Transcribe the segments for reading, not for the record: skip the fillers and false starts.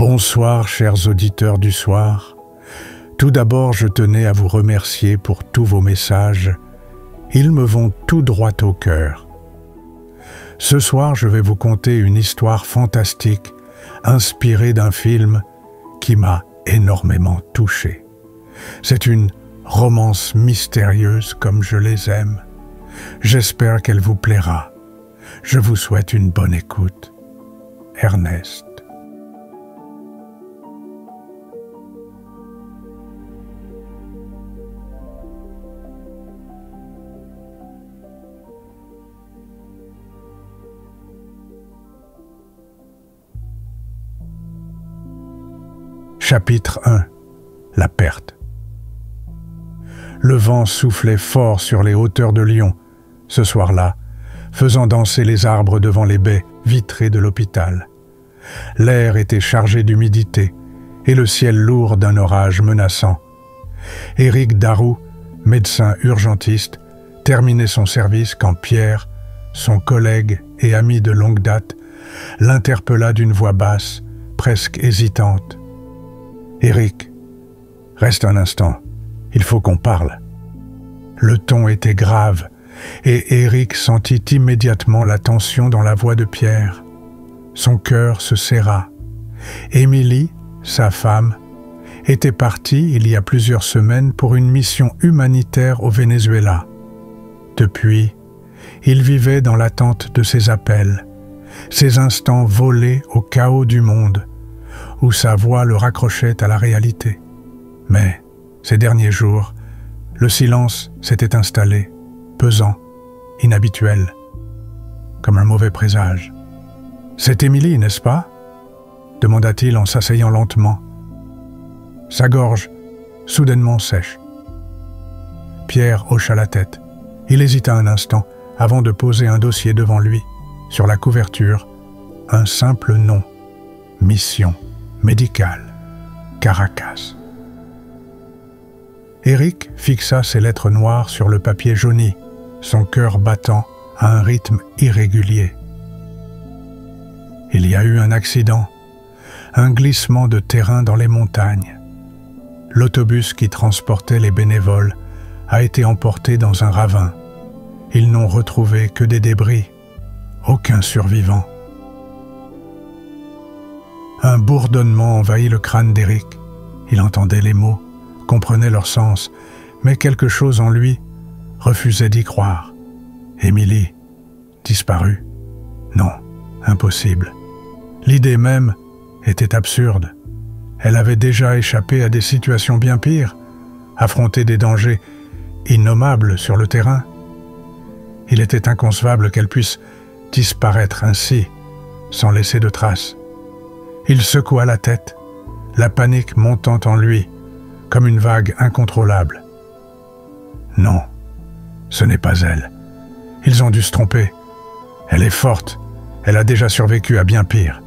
Bonsoir, chers auditeurs du soir. Tout d'abord, je tenais à vous remercier pour tous vos messages. Ils me vont tout droit au cœur. Ce soir, je vais vous conter une histoire fantastique, inspirée d'un film qui m'a énormément touché. C'est une romance mystérieuse comme je les aime. J'espère qu'elle vous plaira. Je vous souhaite une bonne écoute. Ernest. Chapitre 1. La perte. Le vent soufflait fort sur les hauteurs de Lyon, ce soir-là, faisant danser les arbres devant les baies vitrées de l'hôpital. L'air était chargé d'humidité et le ciel lourd d'un orage menaçant. Éric Darroux, médecin urgentiste, terminait son service quand Pierre, son collègue et ami de longue date, l'interpella d'une voix basse, presque hésitante. « Éric, reste un instant, il faut qu'on parle. » Le ton était grave, et Éric sentit immédiatement la tension dans la voix de Pierre. Son cœur se serra. Émilie, sa femme, était partie il y a plusieurs semaines pour une mission humanitaire au Venezuela. Depuis, il vivait dans l'attente de ses appels, ces instants volés au chaos du monde, où sa voix le raccrochait à la réalité. Mais, ces derniers jours, le silence s'était installé, pesant, inhabituel, comme un mauvais présage. « C'est Émilie, n'est-ce pas ?» demanda-t-il en s'asseyant lentement. Sa gorge, soudainement sèche. Pierre hocha la tête. Il hésita un instant avant de poser un dossier devant lui. Sur la couverture, un simple nom. Mission médicale. Caracas. Éric fixa ses lettres noires sur le papier jauni, son cœur battant à un rythme irrégulier. Il y a eu un accident, un glissement de terrain dans les montagnes. L'autobus qui transportait les bénévoles a été emporté dans un ravin. Ils n'ont retrouvé que des débris, aucun survivant. Un bourdonnement envahit le crâne d'Éric. Il entendait les mots, comprenait leur sens, mais quelque chose en lui refusait d'y croire. Émilie, disparue? Non, impossible. L'idée même était absurde. Elle avait déjà échappé à des situations bien pires, affronté des dangers innommables sur le terrain. Il était inconcevable qu'elle puisse disparaître ainsi, sans laisser de traces. Il secoua la tête, la panique montant en lui, comme une vague incontrôlable. Non, ce n'est pas elle. Ils ont dû se tromper. Elle est forte, elle a déjà survécu à bien pire.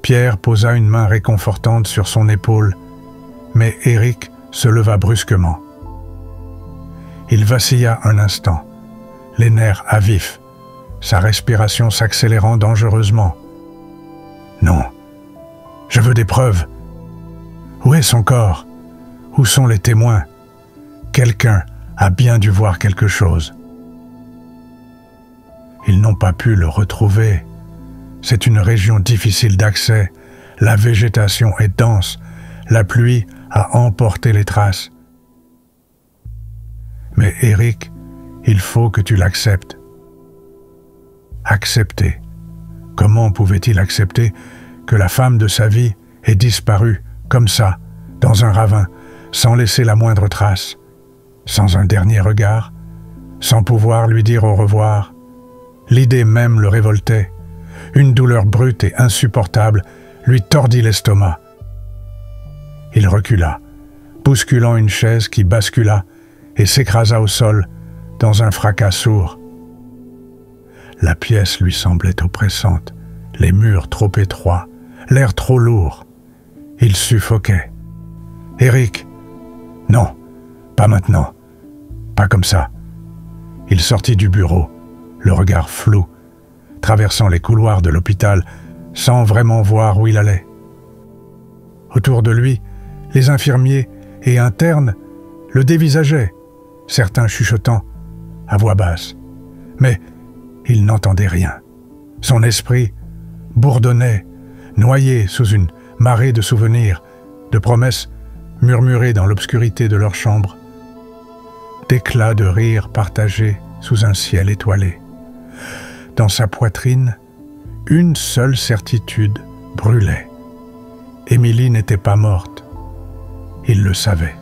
Pierre posa une main réconfortante sur son épaule, mais Éric se leva brusquement. Il vacilla un instant, les nerfs à vif, sa respiration s'accélérant dangereusement. Non, je veux des preuves. Où est son corps? Où sont les témoins? Quelqu'un a bien dû voir quelque chose. Ils n'ont pas pu le retrouver. C'est une région difficile d'accès. La végétation est dense. La pluie a emporté les traces. Mais Éric, il faut que tu l'acceptes. Accepter. Comment pouvait-il accepter que la femme de sa vie ait disparu, comme ça, dans un ravin, sans laisser la moindre trace, sans un dernier regard, sans pouvoir lui dire au revoir? L'idée même le révoltait. Une douleur brute et insupportable lui tordit l'estomac. Il recula, bousculant une chaise qui bascula et s'écrasa au sol dans un fracas sourd. La pièce lui semblait oppressante, les murs trop étroits, l'air trop lourd. Il suffoquait. « Éric, non, pas maintenant, pas comme ça. » Il sortit du bureau, le regard flou, traversant les couloirs de l'hôpital, sans vraiment voir où il allait. Autour de lui, les infirmiers et internes le dévisageaient, certains chuchotant à voix basse. Mais il n'entendait rien. Son esprit bourdonnait, noyé sous une marée de souvenirs, de promesses murmurées dans l'obscurité de leur chambre, d'éclats de rire partagés sous un ciel étoilé. Dans sa poitrine, une seule certitude brûlait. Émilie n'était pas morte. Il le savait.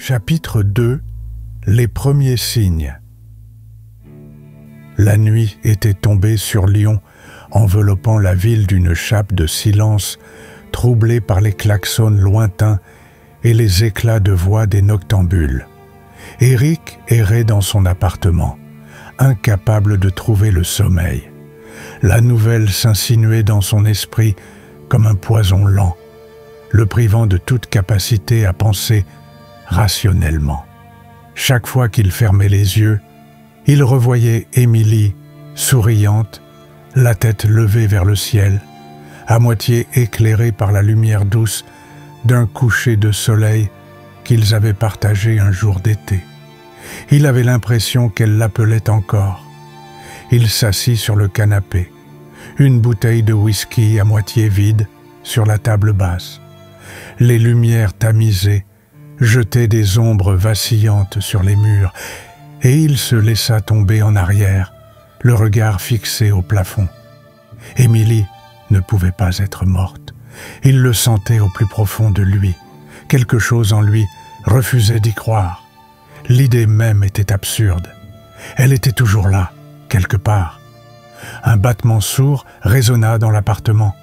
Chapitre 2. Les premiers signes. La nuit était tombée sur Lyon, enveloppant la ville d'une chape de silence, troublée par les klaxons lointains et les éclats de voix des noctambules. Éric errait dans son appartement, incapable de trouver le sommeil. La nouvelle s'insinuait dans son esprit comme un poison lent, le privant de toute capacité à penser rationnellement. Chaque fois qu'il fermait les yeux, il revoyait Émilie, souriante, la tête levée vers le ciel, à moitié éclairée par la lumière douce d'un coucher de soleil qu'ils avaient partagé un jour d'été. Il avait l'impression qu'elle l'appelait encore. Il s'assit sur le canapé, une bouteille de whisky à moitié vide sur la table basse. Les lumières tamisées jetait des ombres vacillantes sur les murs, et il se laissa tomber en arrière, le regard fixé au plafond. Émilie ne pouvait pas être morte. Il le sentait au plus profond de lui. Quelque chose en lui refusait d'y croire. L'idée même était absurde. Elle était toujours là, quelque part. Un battement sourd résonna dans l'appartement.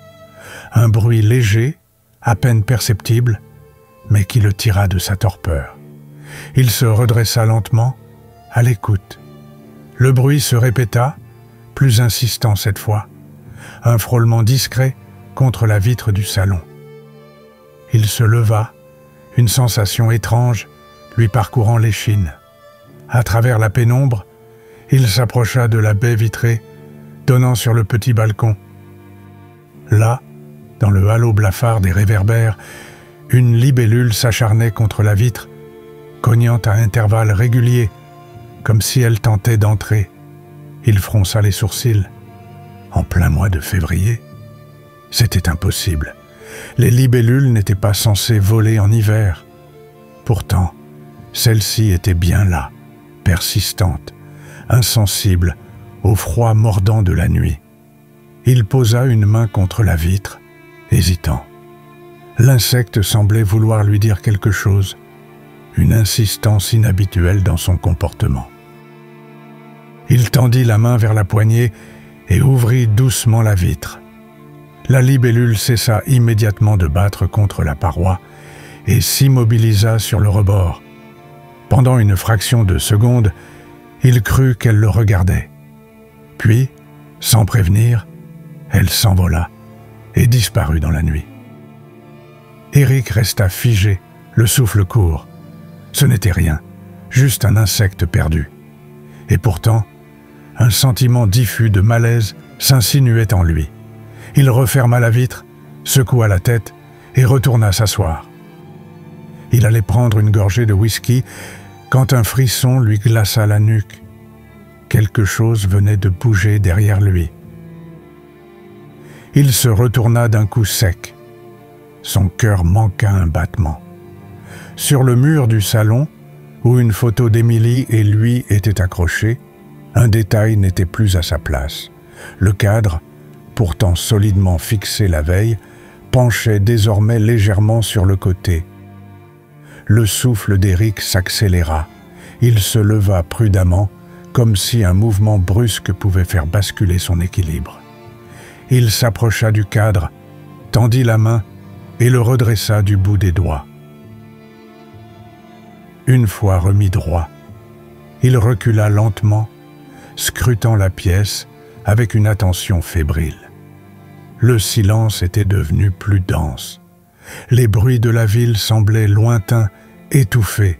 Un bruit léger, à peine perceptible, mais qui le tira de sa torpeur. Il se redressa lentement, à l'écoute. Le bruit se répéta, plus insistant cette fois, un frôlement discret contre la vitre du salon. Il se leva, une sensation étrange lui parcourant l'échine. À travers la pénombre, il s'approcha de la baie vitrée donnant sur le petit balcon. Là, dans le halo blafard des réverbères, une libellule s'acharnait contre la vitre, cognant à intervalles réguliers, comme si elle tentait d'entrer. Il fronça les sourcils. En plein mois de février, c'était impossible. Les libellules n'étaient pas censées voler en hiver. Pourtant, celle-ci était bien là, persistante, insensible au froid mordant de la nuit. Il posa une main contre la vitre, hésitant. L'insecte semblait vouloir lui dire quelque chose, une insistance inhabituelle dans son comportement. Il tendit la main vers la poignée et ouvrit doucement la vitre. La libellule cessa immédiatement de battre contre la paroi et s'immobilisa sur le rebord. Pendant une fraction de seconde, il crut qu'elle le regardait. Puis, sans prévenir, elle s'envola et disparut dans la nuit. Éric resta figé, le souffle court. Ce n'était rien, juste un insecte perdu. Et pourtant, un sentiment diffus de malaise s'insinuait en lui. Il referma la vitre, secoua la tête et retourna s'asseoir. Il allait prendre une gorgée de whisky quand un frisson lui glaça la nuque. Quelque chose venait de bouger derrière lui. Il se retourna d'un coup sec. Son cœur manqua un battement. Sur le mur du salon, où une photo d'Émilie et lui était accrochée, un détail n'était plus à sa place. Le cadre, pourtant solidement fixé la veille, penchait désormais légèrement sur le côté. Le souffle d'Éric s'accéléra. Il se leva prudemment, comme si un mouvement brusque pouvait faire basculer son équilibre. Il s'approcha du cadre, tendit la main et le redressa du bout des doigts. Une fois remis droit, il recula lentement, scrutant la pièce avec une attention fébrile. Le silence était devenu plus dense. Les bruits de la ville semblaient lointains, étouffés.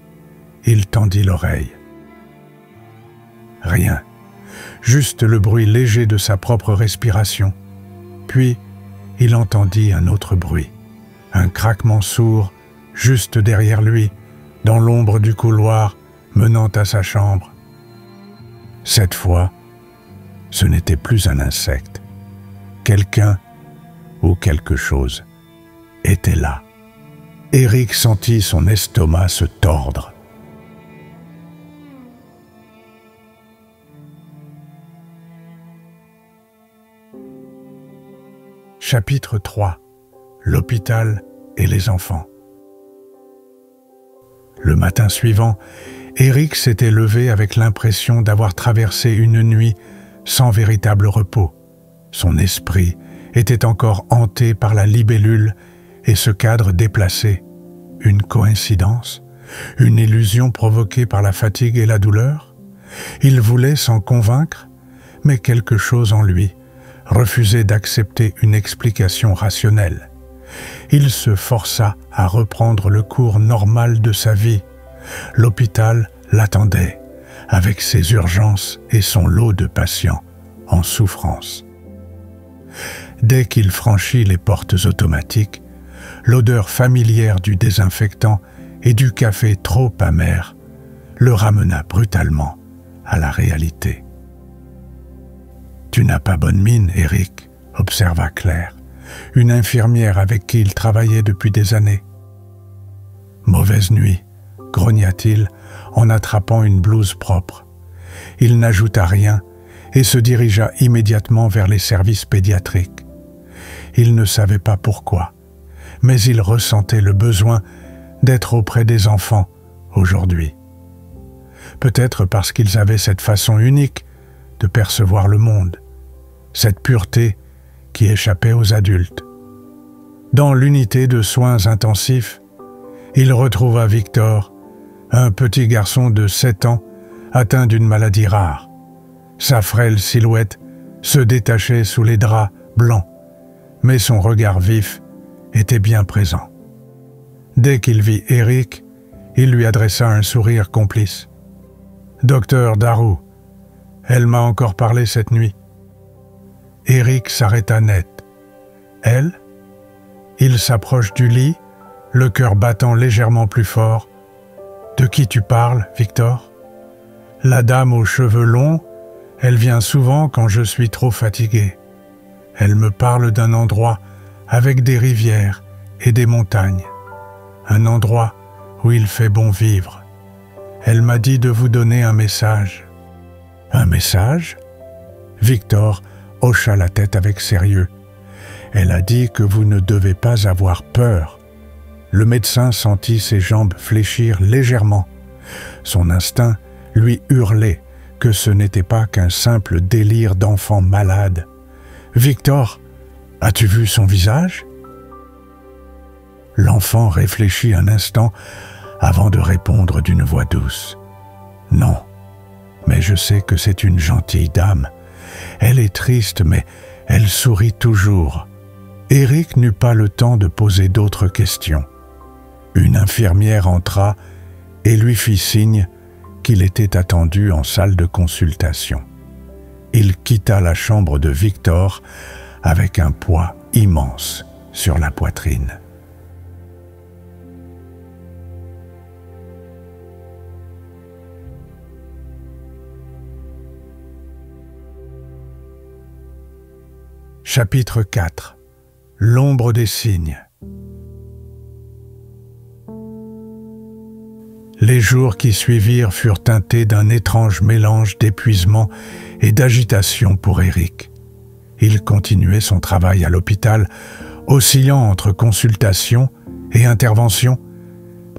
Il tendit l'oreille. Rien, juste le bruit léger de sa propre respiration. Puis, il entendit un autre bruit, un craquement sourd, juste derrière lui, dans l'ombre du couloir menant à sa chambre. Cette fois, ce n'était plus un insecte. Quelqu'un ou quelque chose était là. Éric sentit son estomac se tordre. Chapitre 3. L'hôpital et les enfants. Le matin suivant, Éric s'était levé avec l'impression d'avoir traversé une nuit sans véritable repos. Son esprit était encore hanté par la libellule et ce cadre déplacé. Une coïncidence? Une illusion provoquée par la fatigue et la douleur? Il voulait s'en convaincre, mais quelque chose en lui refusait d'accepter une explication rationnelle. Il se força à reprendre le cours normal de sa vie. L'hôpital l'attendait, avec ses urgences et son lot de patients en souffrance. Dès qu'il franchit les portes automatiques, l'odeur familière du désinfectant et du café trop amer le ramena brutalement à la réalité. « Tu n'as pas bonne mine, Éric », observa Claire, une infirmière avec qui il travaillait depuis des années. « Mauvaise nuit », grogna-t-il en attrapant une blouse propre. Il n'ajouta rien et se dirigea immédiatement vers les services pédiatriques. Il ne savait pas pourquoi, mais il ressentait le besoin d'être auprès des enfants aujourd'hui. Peut-être parce qu'ils avaient cette façon unique de percevoir le monde, cette pureté qui échappait aux adultes. Dans l'unité de soins intensifs, il retrouva Victor, un petit garçon de 7 ans atteint d'une maladie rare. Sa frêle silhouette se détachait sous les draps blancs, mais son regard vif était bien présent. Dès qu'il vit Éric, il lui adressa un sourire complice. « Docteur Darroux, elle m'a encore parlé cette nuit. » Éric s'arrêta net. « Elle ?» Il s'approche du lit, le cœur battant légèrement plus fort. « De qui tu parles, Victor ?»« La dame aux cheveux longs, elle vient souvent quand je suis trop fatigué. Elle me parle d'un endroit avec des rivières et des montagnes. Un endroit où il fait bon vivre. Elle m'a dit de vous donner un message. » « Un message ?» Victor hocha la tête avec sérieux. « Elle a dit que vous ne devez pas avoir peur. » Le médecin sentit ses jambes fléchir légèrement. Son instinct lui hurlait que ce n'était pas qu'un simple délire d'enfant malade. « Victor, as-tu vu son visage ?» L'enfant réfléchit un instant avant de répondre d'une voix douce. « Non, mais je sais que c'est une gentille dame. Elle est triste, mais elle sourit toujours. » Éric n'eut pas le temps de poser d'autres questions. Une infirmière entra et lui fit signe qu'il était attendu en salle de consultation. Il quitta la chambre de Victor avec un poids immense sur la poitrine. Chapitre 4. L'ombre des cygnes. Les jours qui suivirent furent teintés d'un étrange mélange d'épuisement et d'agitation pour Éric. Il continuait son travail à l'hôpital, oscillant entre consultation et intervention,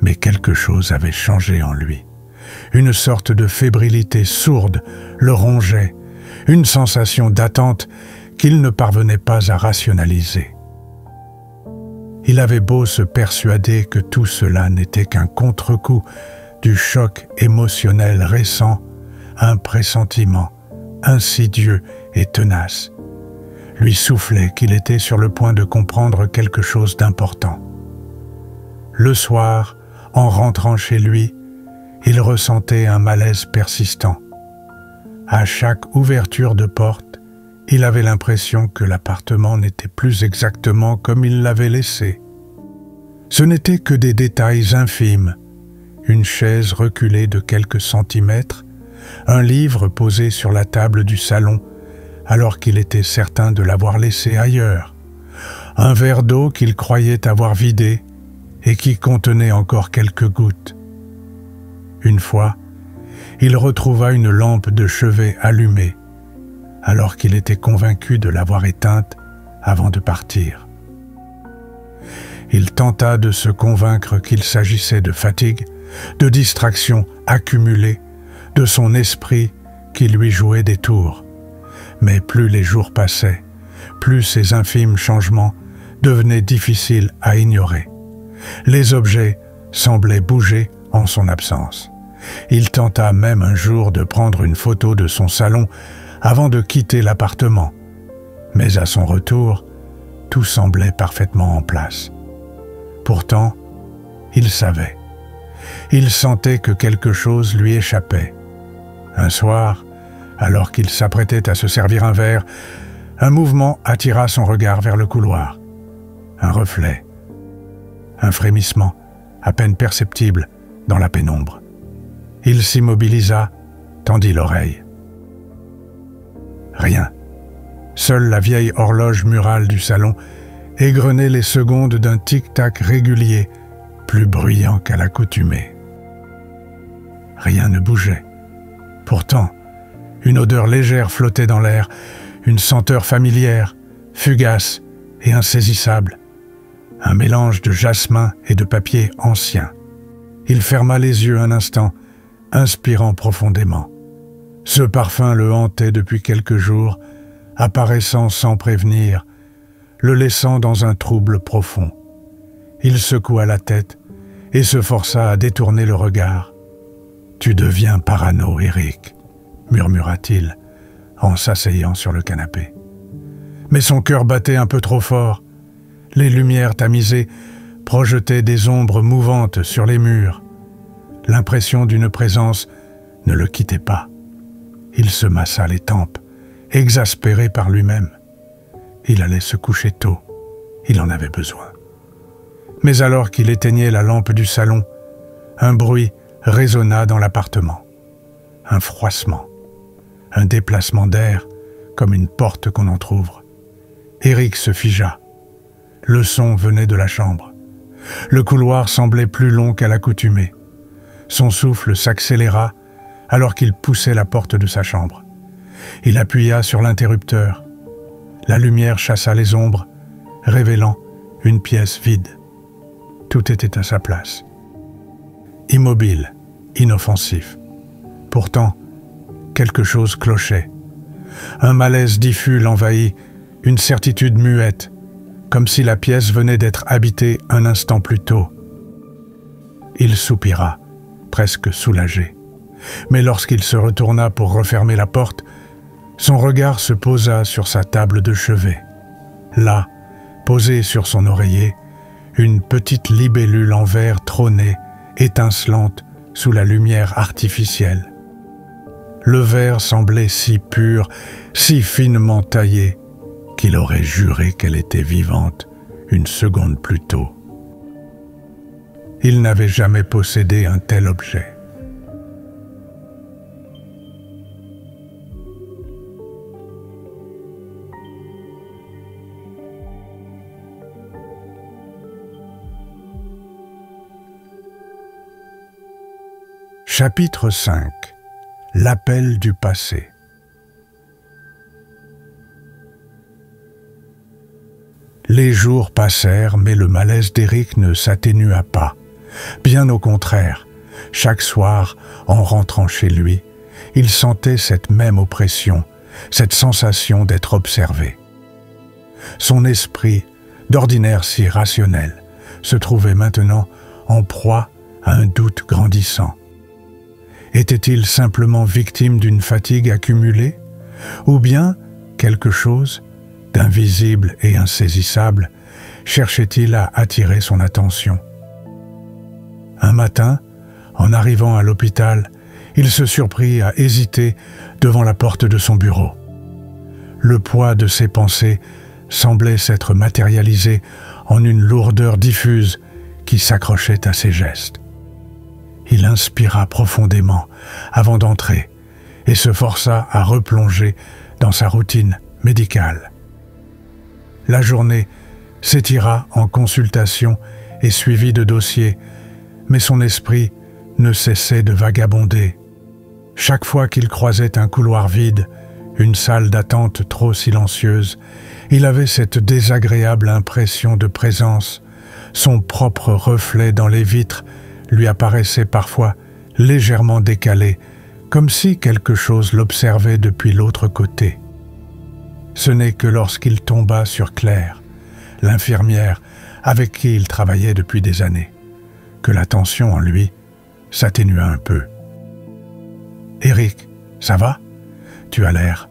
mais quelque chose avait changé en lui. Une sorte de fébrilité sourde le rongeait, une sensation d'attente qu'il ne parvenait pas à rationaliser. Il avait beau se persuader que tout cela n'était qu'un contre-coup du choc émotionnel récent, un pressentiment insidieux et tenace lui soufflait qu'il était sur le point de comprendre quelque chose d'important. Le soir, en rentrant chez lui, il ressentait un malaise persistant. À chaque ouverture de porte, il avait l'impression que l'appartement n'était plus exactement comme il l'avait laissé. Ce n'étaient que des détails infimes, une chaise reculée de quelques centimètres, un livre posé sur la table du salon alors qu'il était certain de l'avoir laissé ailleurs, un verre d'eau qu'il croyait avoir vidé et qui contenait encore quelques gouttes. Une fois, il retrouva une lampe de chevet allumée, alors qu'il était convaincu de l'avoir éteinte avant de partir. Il tenta de se convaincre qu'il s'agissait de fatigue, de distraction accumulée, de son esprit qui lui jouait des tours. Mais plus les jours passaient, plus ces infimes changements devenaient difficiles à ignorer. Les objets semblaient bouger en son absence. Il tenta même un jour de prendre une photo de son salon avant de quitter l'appartement. Mais à son retour, tout semblait parfaitement en place. Pourtant, il savait. Il sentait que quelque chose lui échappait. Un soir, alors qu'il s'apprêtait à se servir un verre, un mouvement attira son regard vers le couloir. Un reflet, un frémissement, à peine perceptible dans la pénombre. Il s'immobilisa, tendit l'oreille. Rien. Seule la vieille horloge murale du salon égrenait les secondes d'un tic-tac régulier, plus bruyant qu'à l'accoutumée. Rien ne bougeait. Pourtant, une odeur légère flottait dans l'air, une senteur familière, fugace et insaisissable. Un mélange de jasmin et de papier ancien. Il ferma les yeux un instant, inspirant profondément. Ce parfum le hantait depuis quelques jours, apparaissant sans prévenir, le laissant dans un trouble profond. Il secoua la tête et se força à détourner le regard. « Tu deviens parano, Eric », murmura-t-il en s'asseyant sur le canapé. Mais son cœur battait un peu trop fort. Les lumières tamisées projetaient des ombres mouvantes sur les murs. L'impression d'une présence ne le quittait pas. Il se massa les tempes, exaspéré par lui-même. Il allait se coucher tôt. Il en avait besoin. Mais alors qu'il éteignait la lampe du salon, un bruit résonna dans l'appartement. Un froissement, un déplacement d'air comme une porte qu'on entr'ouvre. Eric se figea. Le son venait de la chambre. Le couloir semblait plus long qu'à l'accoutumée. Son souffle s'accéléra alors qu'il poussait la porte de sa chambre. Il appuya sur l'interrupteur. La lumière chassa les ombres, révélant une pièce vide. Tout était à sa place. Immobile, inoffensif. Pourtant, quelque chose clochait. Un malaise diffus l'envahit, une certitude muette, comme si la pièce venait d'être habitée un instant plus tôt. Il soupira, presque soulagé. Mais lorsqu'il se retourna pour refermer la porte, son regard se posa sur sa table de chevet. Là, posée sur son oreiller, une petite libellule en verre trônait, étincelante sous la lumière artificielle. Le verre semblait si pur, si finement taillé, qu'il aurait juré qu'elle était vivante une seconde plus tôt. Il n'avait jamais possédé un tel objet. Chapitre 5. L'appel du passé. Les jours passèrent, mais le malaise d'Eric ne s'atténua pas. Bien au contraire, chaque soir, en rentrant chez lui, il sentait cette même oppression, cette sensation d'être observé. Son esprit d'ordinaire si rationnel, se trouvait maintenant en proie à un doute grandissant. Était-il simplement victime d'une fatigue accumulée, ou bien quelque chose d'invisible et insaisissable cherchait-il à attirer son attention? Un matin, en arrivant à l'hôpital, il se surprit à hésiter devant la porte de son bureau. Le poids de ses pensées semblait s'être matérialisé en une lourdeur diffuse qui s'accrochait à ses gestes. Il inspira profondément avant d'entrer et se força à replonger dans sa routine médicale. La journée s'étira en consultations et suivi de dossiers, mais son esprit ne cessait de vagabonder. Chaque fois qu'il croisait un couloir vide, une salle d'attente trop silencieuse, il avait cette désagréable impression de présence. Son propre reflet dans les vitres lui apparaissait parfois légèrement décalé, comme si quelque chose l'observait depuis l'autre côté. Ce n'est que lorsqu'il tomba sur Claire, l'infirmière avec qui il travaillait depuis des années, que la tension en lui s'atténua un peu. « Eric, ça va? Tu as l'air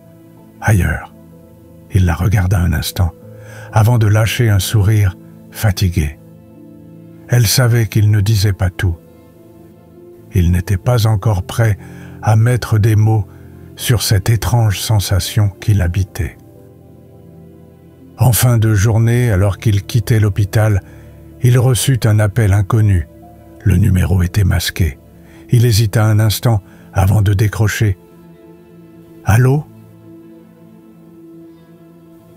ailleurs. » Il la regarda un instant, avant de lâcher un sourire fatigué. Elle savait qu'il ne disait pas tout. Il n'était pas encore prêt à mettre des mots sur cette étrange sensation qui l'habitait. En fin de journée, alors qu'il quittait l'hôpital, il reçut un appel inconnu. Le numéro était masqué. Il hésita un instant avant de décrocher. « Allô ?»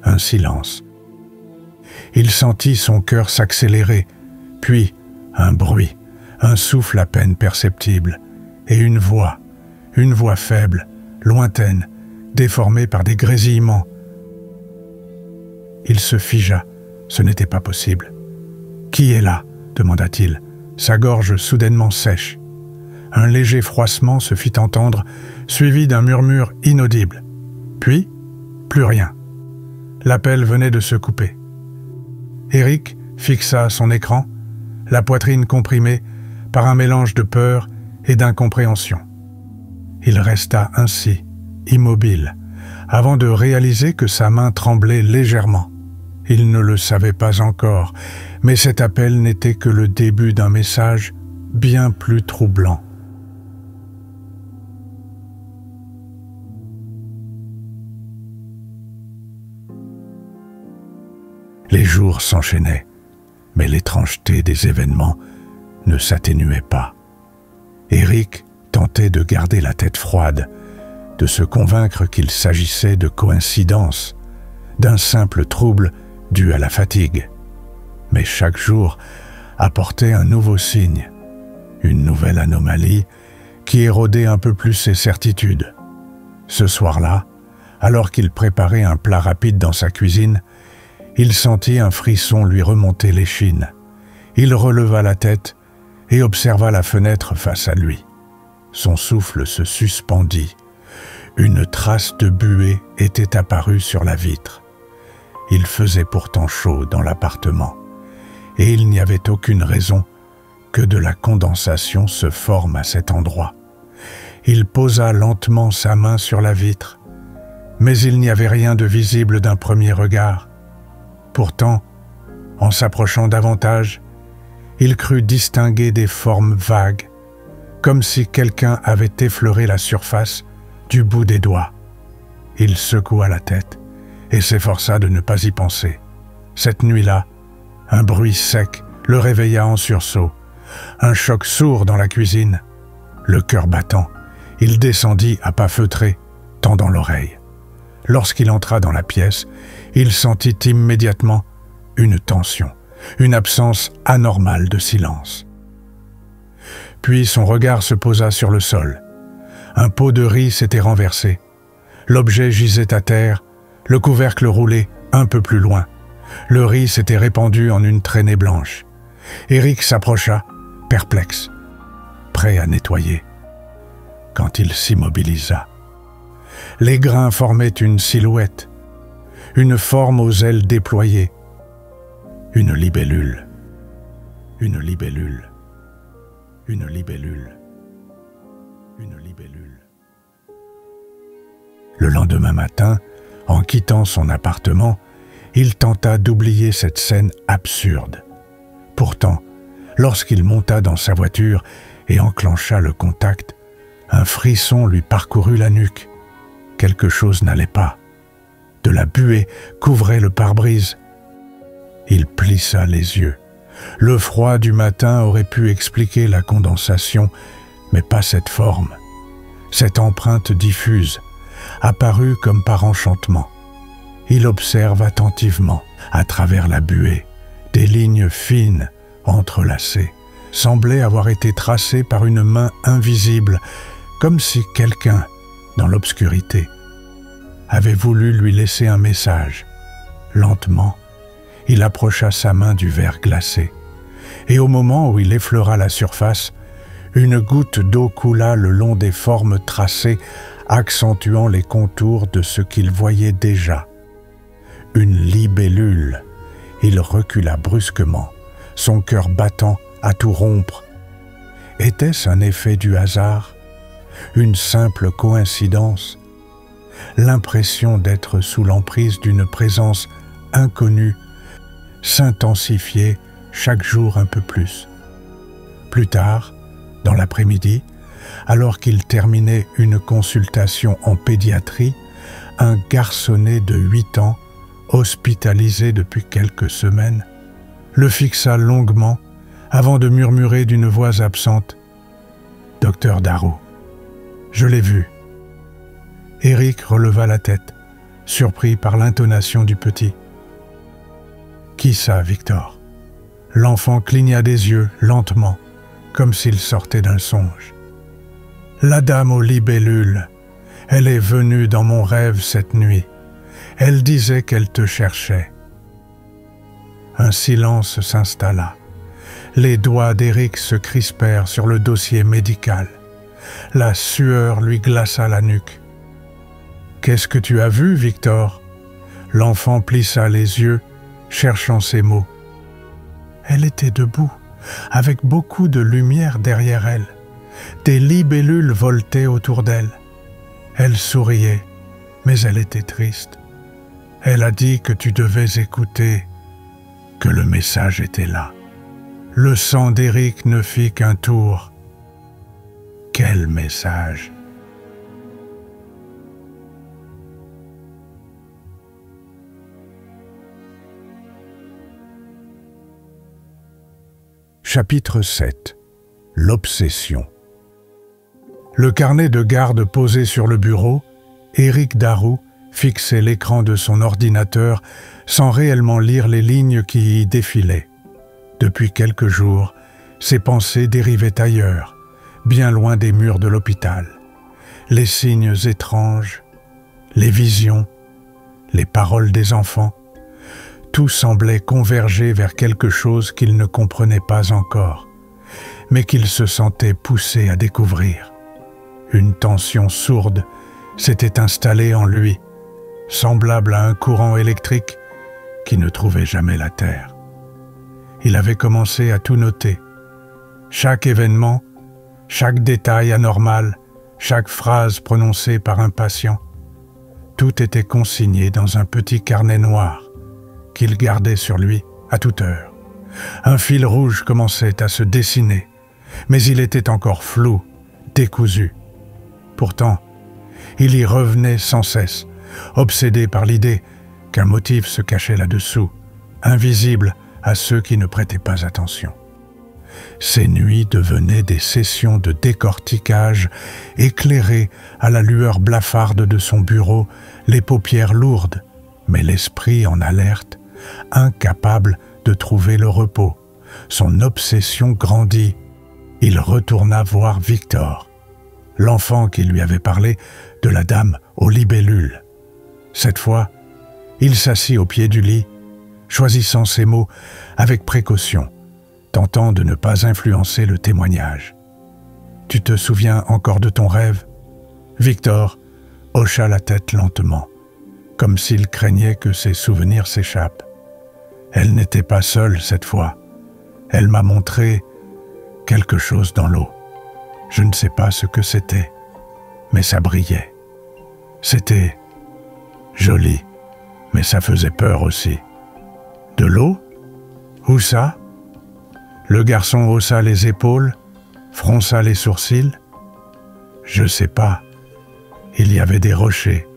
Un silence. Il sentit son cœur s'accélérer, puis un bruit, un souffle à peine perceptible, et une voix faible, lointaine, déformée par des grésillements. Il se figea, ce n'était pas possible. « Qui est là ?» demanda-t-il, sa gorge soudainement sèche. Un léger froissement se fit entendre, suivi d'un murmure inaudible. Puis, plus rien. L'appel venait de se couper. Eric fixa son écran, la poitrine comprimée par un mélange de peur et d'incompréhension. Il resta ainsi, immobile, avant de réaliser que sa main tremblait légèrement. Il ne le savait pas encore, mais cet appel n'était que le début d'un message bien plus troublant. Les jours s'enchaînaient, mais l'étrangeté des événements ne s'atténuait pas. Eric tentait de garder la tête froide, de se convaincre qu'il s'agissait de coïncidence, d'un simple trouble dû à la fatigue. Mais chaque jour apportait un nouveau signe, une nouvelle anomalie qui érodait un peu plus ses certitudes. Ce soir-là, alors qu'il préparait un plat rapide dans sa cuisine, il sentit un frisson lui remonter l'échine. Il releva la tête et observa la fenêtre face à lui. Son souffle se suspendit. Une trace de buée était apparue sur la vitre. Il faisait pourtant chaud dans l'appartement, et il n'y avait aucune raison que de la condensation se forme à cet endroit. Il posa lentement sa main sur la vitre, mais il n'y avait rien de visible d'un premier regard. Pourtant, en s'approchant davantage, il crut distinguer des formes vagues, comme si quelqu'un avait effleuré la surface du bout des doigts. Il secoua la tête et s'efforça de ne pas y penser. Cette nuit-là, un bruit sec le réveilla en sursaut. Un choc sourd dans la cuisine. Le cœur battant, il descendit à pas feutrés, tendant l'oreille. Lorsqu'il entra dans la pièce, il sentit immédiatement une tension, une absence anormale de silence. Puis son regard se posa sur le sol. Un pot de riz s'était renversé. L'objet gisait à terre, le couvercle roulé un peu plus loin. Le riz s'était répandu en une traînée blanche. Eric s'approcha, perplexe, prêt à nettoyer. Quand il s'immobilisa, les grains formaient une silhouette, une forme aux ailes déployées. Une libellule. Une libellule. Une libellule. Une libellule. Le lendemain matin, en quittant son appartement, il tenta d'oublier cette scène absurde. Pourtant, lorsqu'il monta dans sa voiture et enclencha le contact, un frisson lui parcourut la nuque. Quelque chose n'allait pas. De la buée couvrait le pare-brise. Il plissa les yeux. Le froid du matin aurait pu expliquer la condensation, mais pas cette forme. Cette empreinte diffuse, apparue comme par enchantement. Il observe attentivement, à travers la buée, des lignes fines, entrelacées, semblaient avoir été tracées par une main invisible, comme si quelqu'un, dans l'obscurité, avait voulu lui laisser un message. Lentement, il approcha sa main du verre glacé, et au moment où il effleura la surface, une goutte d'eau coula le long des formes tracées, accentuant les contours de ce qu'il voyait déjà. Une libellule. Il recula brusquement, son cœur battant à tout rompre. Était-ce un effet du hasard? Une simple coïncidence? L'impression d'être sous l'emprise d'une présence inconnue s'intensifiait chaque jour un peu plus. Plus tard, dans l'après-midi, alors qu'il terminait une consultation en pédiatrie, un garçonnet de 8 ans, hospitalisé depuis quelques semaines, le fixa longuement avant de murmurer d'une voix absente « Docteur Darrow, je l'ai vu. » Eric releva la tête, surpris par l'intonation du petit. « Qui ça, Victor ?» L'enfant cligna des yeux lentement, comme s'il sortait d'un songe. « La dame aux libellules, elle est venue dans mon rêve cette nuit. Elle disait qu'elle te cherchait. » Un silence s'installa. Les doigts d'Eric se crispèrent sur le dossier médical. La sueur lui glaça la nuque. « Qu'est-ce que tu as vu, Victor ?» L'enfant plissa les yeux, cherchant ses mots. Elle était debout, avec beaucoup de lumière derrière elle. Des libellules voltaient autour d'elle. Elle souriait, mais elle était triste. Elle a dit que tu devais écouter, que le message était là. Le sang d'Eric ne fit qu'un tour. Quel message! Chapitre 7. L'obsession. Le carnet de garde posé sur le bureau, Eric Darrow fixait l'écran de son ordinateur sans réellement lire les lignes qui y défilaient. Depuis quelques jours, ses pensées dérivaient ailleurs, bien loin des murs de l'hôpital. Les signes étranges, les visions, les paroles des enfants, tout semblait converger vers quelque chose qu'il ne comprenait pas encore, mais qu'il se sentait poussé à découvrir. Une tension sourde s'était installée en lui, semblable à un courant électrique qui ne trouvait jamais la terre. Il avait commencé à tout noter. Chaque événement, chaque détail anormal, chaque phrase prononcée par un patient, tout était consigné dans un petit carnet noir qu'il gardait sur lui à toute heure. Un fil rouge commençait à se dessiner, mais il était encore flou, décousu. Pourtant, il y revenait sans cesse, obsédé par l'idée qu'un motif se cachait là-dessous, invisible à ceux qui ne prêtaient pas attention. Ces nuits devenaient des sessions de décortiquage, éclairées à la lueur blafarde de son bureau, les paupières lourdes, mais l'esprit en alerte, incapable de trouver le repos. Son obsession grandit. Il retourna voir Victor, l'enfant qui lui avait parlé de la dame aux libellules. Cette fois, il s'assit au pied du lit, choisissant ses mots avec précaution, tentant de ne pas influencer le témoignage. « Tu te souviens encore de ton rêve ?» Victor hocha la tête lentement, comme s'il craignait que ses souvenirs s'échappent. Elle n'était pas seule cette fois. Elle m'a montré quelque chose dans l'eau. Je ne sais pas ce que c'était, mais ça brillait. C'était joli, mais ça faisait peur aussi. De l'eau? Où ça? Le garçon haussa les épaules, fronça les sourcils. Je sais pas. Il y avait des rochers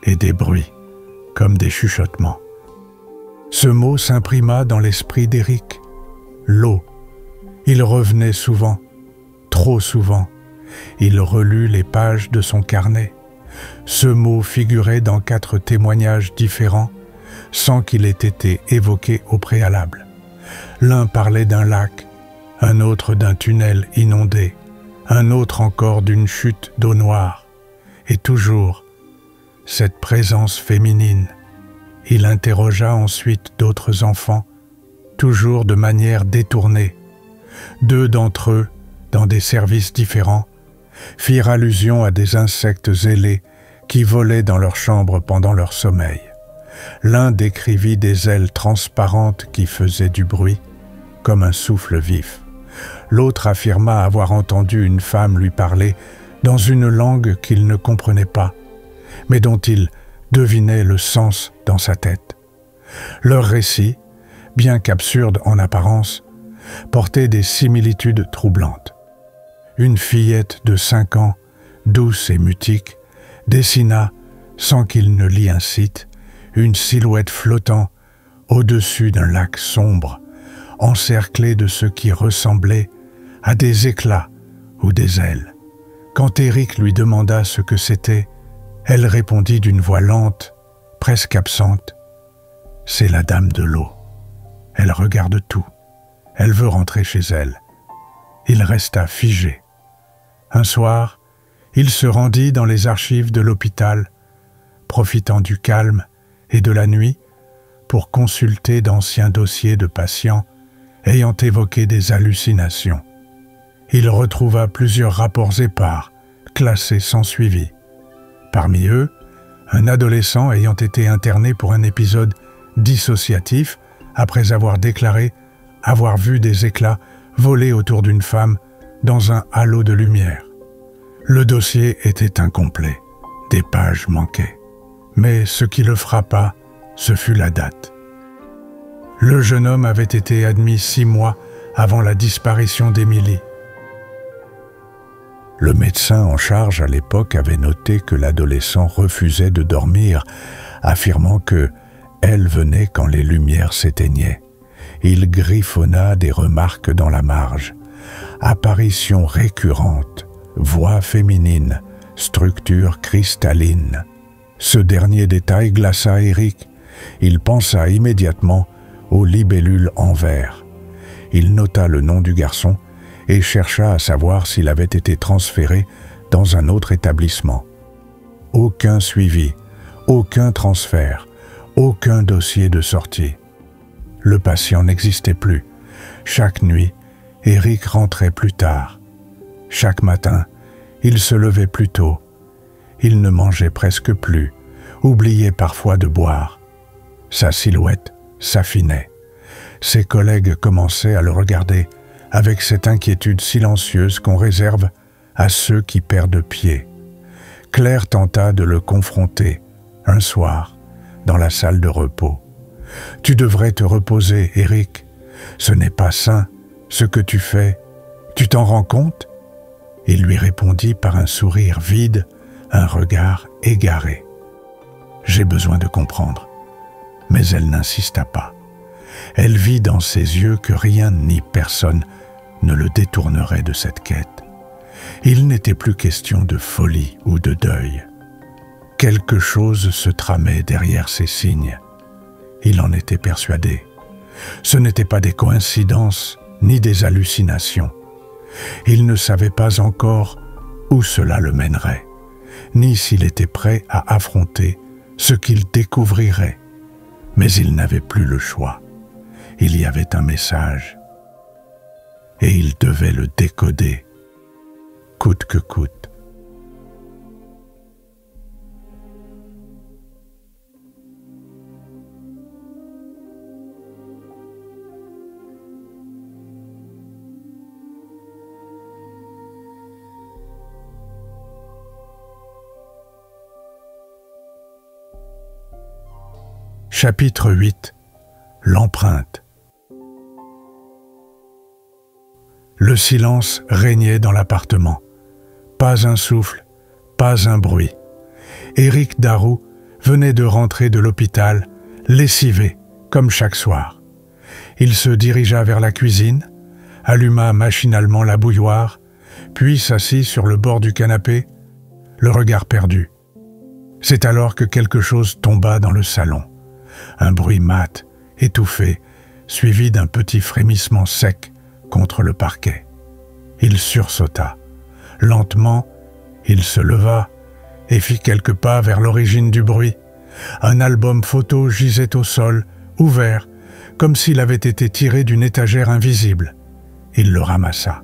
et des bruits, comme des chuchotements. Ce mot s'imprima dans l'esprit d'Éric. L'eau. Il revenait souvent, trop souvent. Il relut les pages de son carnet. Ce mot figurait dans 4 témoignages différents, sans qu'il ait été évoqué au préalable. L'un parlait d'un lac, un autre d'un tunnel inondé, un autre encore d'une chute d'eau noire. Et toujours, cette présence féminine. Il interrogea ensuite d'autres enfants, toujours de manière détournée. 2 d'entre eux, dans des services différents, firent allusion à des insectes ailés qui volaient dans leur chambre pendant leur sommeil. L'un décrivit des ailes transparentes qui faisaient du bruit, comme un souffle vif. L'autre affirma avoir entendu une femme lui parler dans une langue qu'il ne comprenait pas, mais dont il devinait le sens dans sa tête. Leur récit, bien qu'absurde en apparence, portait des similitudes troublantes. Une fillette de 5 ans, douce et mutique, dessina, sans qu'il ne l'y incite, une silhouette flottant au-dessus d'un lac sombre, encerclé de ce qui ressemblait à des éclats ou des ailes. Quand Éric lui demanda ce que c'était, elle répondit d'une voix lente, presque absente. « C'est la dame de l'eau. Elle regarde tout. Elle veut rentrer chez elle. » Il resta figé. Un soir, il se rendit dans les archives de l'hôpital, profitant du calme et de la nuit pour consulter d'anciens dossiers de patients ayant évoqué des hallucinations. Il retrouva plusieurs rapports épars, classés sans suivi. Parmi eux, un adolescent ayant été interné pour un épisode dissociatif après avoir déclaré avoir vu des éclats voler autour d'une femme dans un halo de lumière. Le dossier était incomplet, des pages manquaient. Mais ce qui le frappa, ce fut la date. Le jeune homme avait été admis 6 mois avant la disparition d'Émilie. Le médecin en charge à l'époque avait noté que l'adolescent refusait de dormir, affirmant que elle venait quand les lumières s'éteignaient. Il griffonna des remarques dans la marge. Apparition récurrente, voix féminine, structure cristalline. Ce dernier détail glaça Éric. Il pensa immédiatement aux libellules en verre. Il nota le nom du garçon et chercha à savoir s'il avait été transféré dans un autre établissement. Aucun suivi, aucun transfert, aucun dossier de sortie. Le patient n'existait plus. Chaque nuit, Éric rentrait plus tard. Chaque matin, il se levait plus tôt. Il ne mangeait presque plus, oubliait parfois de boire. Sa silhouette s'affinait. Ses collègues commençaient à le regarder avec cette inquiétude silencieuse qu'on réserve à ceux qui perdent pied. Claire tenta de le confronter, un soir, dans la salle de repos. « Tu devrais te reposer, Éric. Ce n'est pas sain, ce que tu fais. Tu t'en rends compte ?» Il lui répondit par un sourire vide, un regard égaré. « J'ai besoin de comprendre. » Mais elle n'insista pas. Elle vit dans ses yeux que rien ni personne ne le détournerait de cette quête. Il n'était plus question de folie ou de deuil. Quelque chose se tramait derrière ces signes. Il en était persuadé. Ce n'étaient pas des coïncidences ni des hallucinations. Il ne savait pas encore où cela le mènerait, ni s'il était prêt à affronter ce qu'il découvrirait. Mais il n'avait plus le choix. Il y avait un message. Et il devait le décoder, coûte que coûte. Chapitre 8. L'empreinte. Le silence régnait dans l'appartement. Pas un souffle, pas un bruit. Éric Darroux venait de rentrer de l'hôpital, lessivé, comme chaque soir. Il se dirigea vers la cuisine, alluma machinalement la bouilloire, puis s'assit sur le bord du canapé, le regard perdu. C'est alors que quelque chose tomba dans le salon. Un bruit mat, étouffé, suivi d'un petit frémissement sec contre le parquet. Il sursauta. Lentement, il se leva et fit quelques pas vers l'origine du bruit. Un album photo gisait au sol, ouvert, comme s'il avait été tiré d'une étagère invisible. Il le ramassa.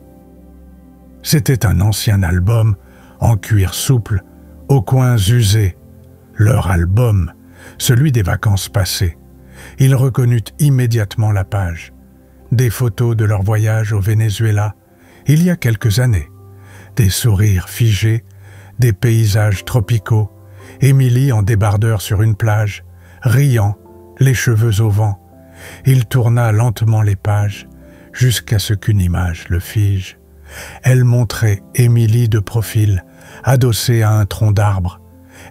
C'était un ancien album, en cuir souple, aux coins usés. Leur album, celui des vacances passées. Il reconnut immédiatement la page. Des photos de leur voyage au Venezuela, il y a quelques années. Des sourires figés, des paysages tropicaux, Émilie en débardeur sur une plage, riant, les cheveux au vent. Il tourna lentement les pages, jusqu'à ce qu'une image le fige. Elle montrait Émilie de profil, adossée à un tronc d'arbre.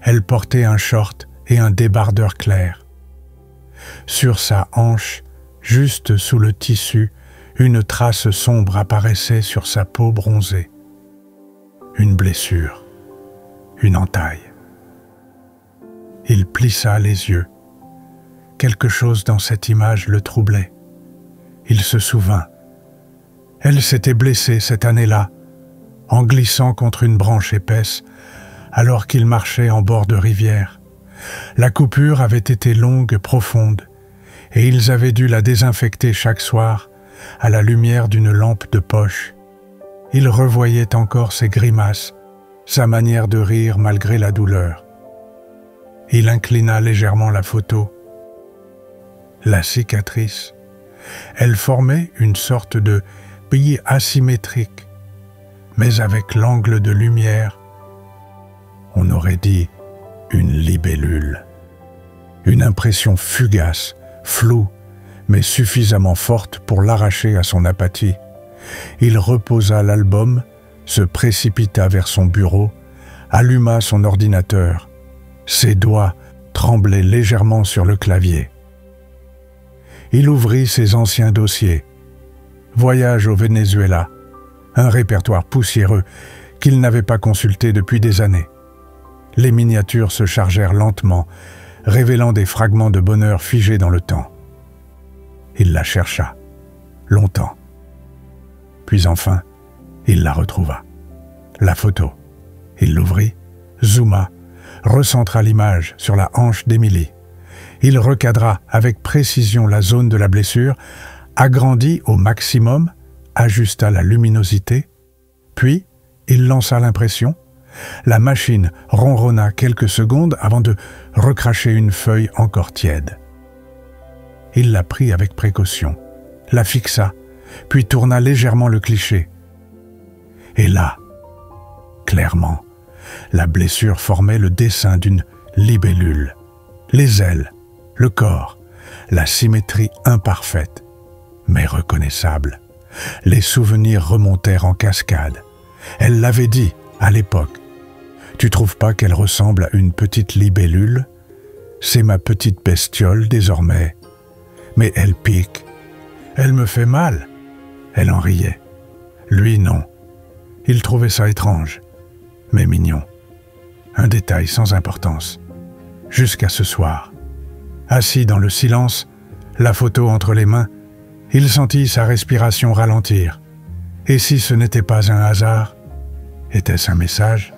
Elle portait un short et un débardeur clair. Sur sa hanche, juste sous le tissu, une trace sombre apparaissait sur sa peau bronzée. Une blessure, une entaille. Il plissa les yeux. Quelque chose dans cette image le troublait. Il se souvint. Elle s'était blessée cette année-là, en glissant contre une branche épaisse, alors qu'il marchait en bord de rivière. La coupure avait été longue, profonde, et ils avaient dû la désinfecter chaque soir à la lumière d'une lampe de poche. Il revoyait encore ses grimaces, sa manière de rire malgré la douleur. Il inclina légèrement la photo. La cicatrice, elle formait une sorte de pli asymétrique, mais avec l'angle de lumière, on aurait dit une libellule. Une impression fugace, floue, mais suffisamment forte pour l'arracher à son apathie. Il reposa l'album, se précipita vers son bureau, alluma son ordinateur. Ses doigts tremblaient légèrement sur le clavier. Il ouvrit ses anciens dossiers. Voyage au Venezuela, un répertoire poussiéreux qu'il n'avait pas consulté depuis des années. Les miniatures se chargèrent lentement, révélant des fragments de bonheur figés dans le temps. Il la chercha, longtemps. Puis enfin, il la retrouva. La photo. Il l'ouvrit, zooma, recentra l'image sur la hanche d'Émilie. Il recadra avec précision la zone de la blessure, agrandit au maximum, ajusta la luminosité, puis il lança l'impression. La machine ronronna quelques secondes avant de recracher une feuille encore tiède. Il la prit avec précaution, la fixa, puis tourna légèrement le cliché. Et là, clairement, la blessure formait le dessin d'une libellule. Les ailes, le corps, la symétrie imparfaite, mais reconnaissable. Les souvenirs remontèrent en cascade. Elle l'avait dit à l'époque. « Tu trouves pas qu'elle ressemble à une petite libellule? C'est ma petite bestiole désormais. Mais elle pique. Elle me fait mal. » Elle en riait. Lui, non. Il trouvait ça étrange, mais mignon. Un détail sans importance. Jusqu'à ce soir. Assis dans le silence, la photo entre les mains, il sentit sa respiration ralentir. Et si ce n'était pas un hasard, était-ce un message?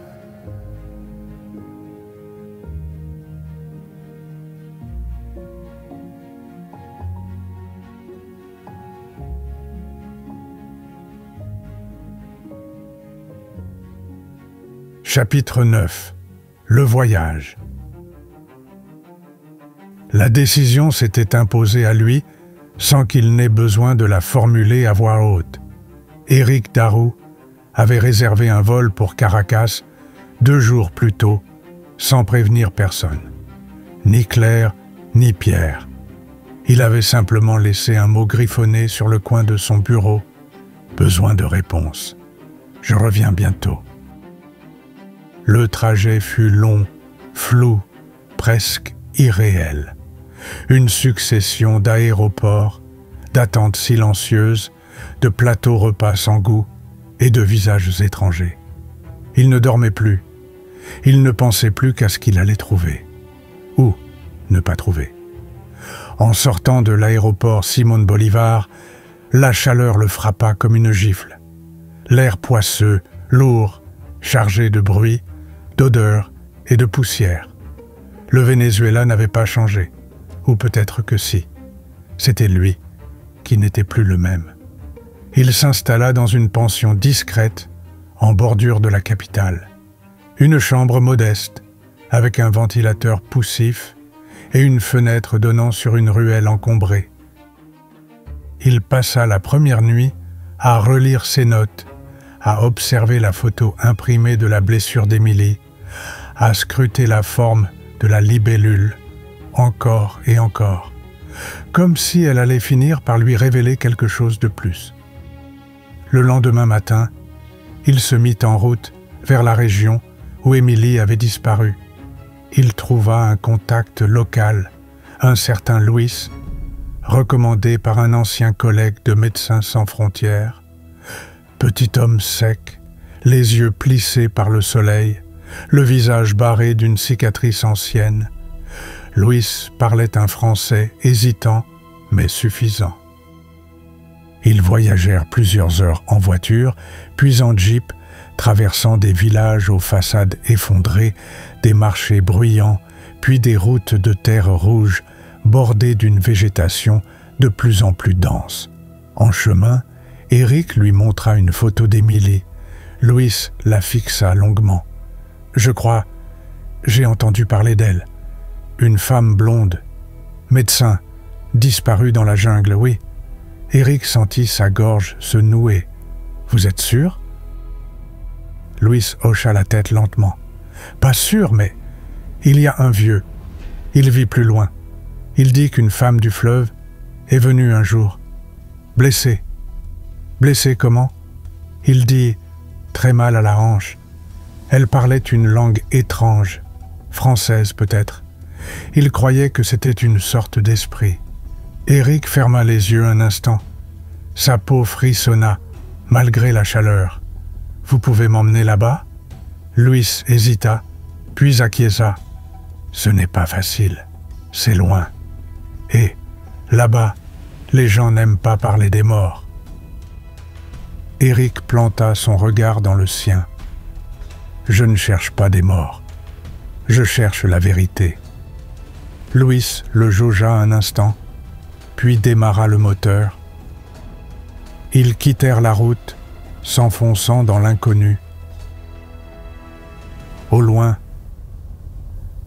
Chapitre 9. Le voyage. La décision s'était imposée à lui sans qu'il n'ait besoin de la formuler à voix haute. Éric Darroux avait réservé un vol pour Caracas 2 jours plus tôt, sans prévenir personne. Ni Claire, ni Pierre. Il avait simplement laissé un mot griffonné sur le coin de son bureau. Besoin de réponse. Je reviens bientôt. Le trajet fut long, flou, presque irréel. Une succession d'aéroports, d'attentes silencieuses, de plateaux repas sans goût et de visages étrangers. Il ne dormait plus. Il ne pensait plus qu'à ce qu'il allait trouver. Ou ne pas trouver. En sortant de l'aéroport Simón Bolívar, la chaleur le frappa comme une gifle. L'air poisseux, lourd, chargé de bruit, d'odeurs et de poussière. Le Venezuela n'avait pas changé, ou peut-être que si. C'était lui qui n'était plus le même. Il s'installa dans une pension discrète, en bordure de la capitale. Une chambre modeste, avec un ventilateur poussif et une fenêtre donnant sur une ruelle encombrée. Il passa la première nuit à relire ses notes, à observer la photo imprimée de la blessure d'Émilie, à scruter la forme de la libellule, encore et encore, comme si elle allait finir par lui révéler quelque chose de plus. Le lendemain matin, il se mit en route vers la région où Émilie avait disparu. Il trouva un contact local, un certain Luis, recommandé par un ancien collègue de Médecins sans frontières. Petit homme sec, les yeux plissés par le soleil, le visage barré d'une cicatrice ancienne. Luis parlait un français hésitant, mais suffisant. Ils voyagèrent plusieurs heures en voiture, puis en jeep, traversant des villages aux façades effondrées, des marchés bruyants, puis des routes de terre rouge bordées d'une végétation de plus en plus dense. En chemin, Éric lui montra une photo d'Émilie. Luis la fixa longuement. « Je crois, j'ai entendu parler d'elle. Une femme blonde, médecin, disparue dans la jungle, oui. » Éric sentit sa gorge se nouer. « Vous êtes sûr ?» Luis hocha la tête lentement. « Pas sûr, mais il y a un vieux. Il vit plus loin. Il dit qu'une femme du fleuve est venue un jour. Blessée. Blessée comment? Il dit très mal à la hanche. Elle parlait une langue étrange, française peut-être. Il croyait que c'était une sorte d'esprit. » Éric ferma les yeux un instant. Sa peau frissonna, malgré la chaleur. « Vous pouvez m'emmener là-bas » Luis hésita, puis acquiesça. « Ce n'est pas facile, c'est loin. Et, là-bas, les gens n'aiment pas parler des morts. » Éric planta son regard dans le sien. « Je ne cherche pas des morts. Je cherche la vérité. » Luis le jaugea un instant, puis démarra le moteur. Ils quittèrent la route, s'enfonçant dans l'inconnu. Au loin,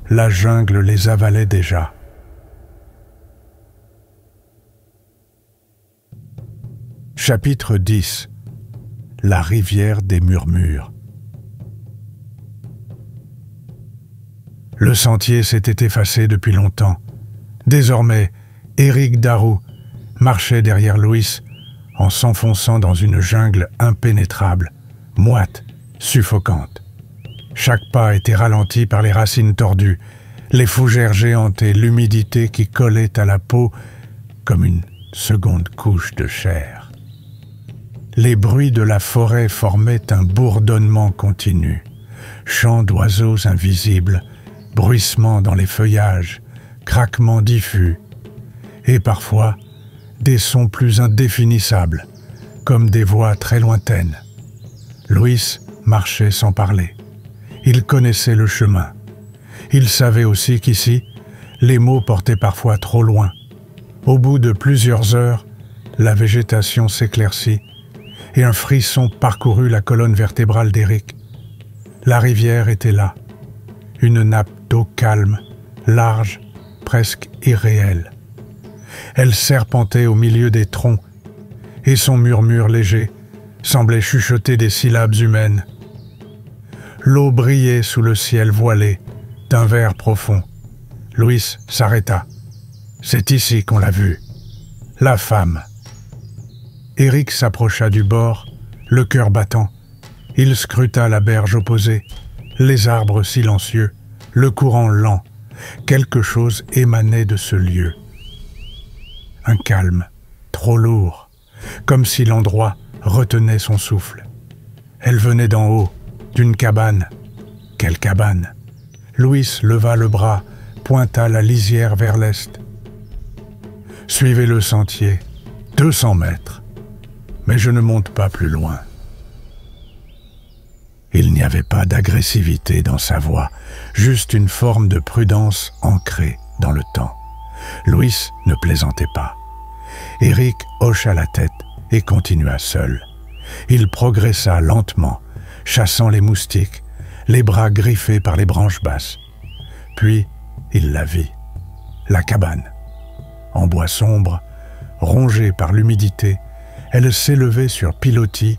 la jungle les avalait déjà. Chapitre 10. La rivière des murmures. Le sentier s'était effacé depuis longtemps. Désormais, Éric Darroux marchait derrière Luis en s'enfonçant dans une jungle impénétrable, moite, suffocante. Chaque pas était ralenti par les racines tordues, les fougères géantes et l'humidité qui collait à la peau comme une seconde couche de chair. Les bruits de la forêt formaient un bourdonnement continu, chants d'oiseaux invisibles, bruissements dans les feuillages, craquements diffus, et parfois des sons plus indéfinissables, comme des voix très lointaines. Luis marchait sans parler. Il connaissait le chemin. Il savait aussi qu'ici, les mots portaient parfois trop loin. Au bout de plusieurs heures, la végétation s'éclaircit et un frisson parcourut la colonne vertébrale d'Éric. La rivière était là, une nappe d'eau calme, large, presque irréelle. Elle serpentait au milieu des troncs, et son murmure léger semblait chuchoter des syllabes humaines. L'eau brillait sous le ciel voilé d'un vert profond. Luis s'arrêta. C'est ici qu'on l'a vue. La femme. » Éric s'approcha du bord, le cœur battant. Il scruta la berge opposée, les arbres silencieux, le courant lent. Quelque chose émanait de ce lieu. Un calme, trop lourd, comme si l'endroit retenait son souffle. Elle venait d'en haut, d'une cabane. Quelle cabane? Louis leva le bras, pointa la lisière vers l'est. « Suivez le sentier, 200 mètres, mais je ne monte pas plus loin. » Il n'y avait pas d'agressivité dans sa voix, juste une forme de prudence ancrée dans le temps. Louis ne plaisantait pas. Éric hocha la tête et continua seul. Il progressa lentement, chassant les moustiques, les bras griffés par les branches basses. Puis, il la vit. La cabane. En bois sombre, rongée par l'humidité, elle s'élevait sur pilotis,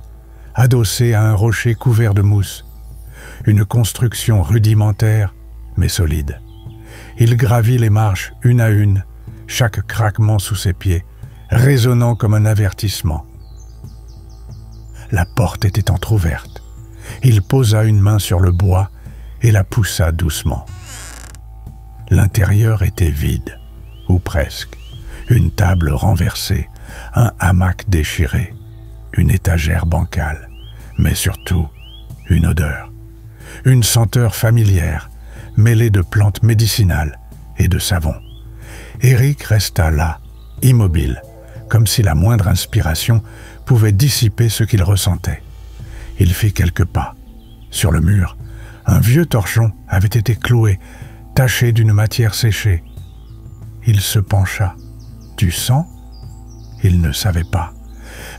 adossée à un rocher couvert de mousse. Une construction rudimentaire, mais solide. Il gravit les marches une à une, chaque craquement sous ses pieds, résonnant comme un avertissement. La porte était entr'ouverte. Il posa une main sur le bois et la poussa doucement. L'intérieur était vide, ou presque. Une table renversée, un hamac déchiré, une étagère bancale, mais surtout une odeur. Une senteur familière, mêlée de plantes médicinales et de savon. Éric resta là, immobile, comme si la moindre inspiration pouvait dissiper ce qu'il ressentait. Il fit quelques pas. Sur le mur, un vieux torchon avait été cloué, taché d'une matière séchée. Il se pencha. Du sang? Il ne savait pas.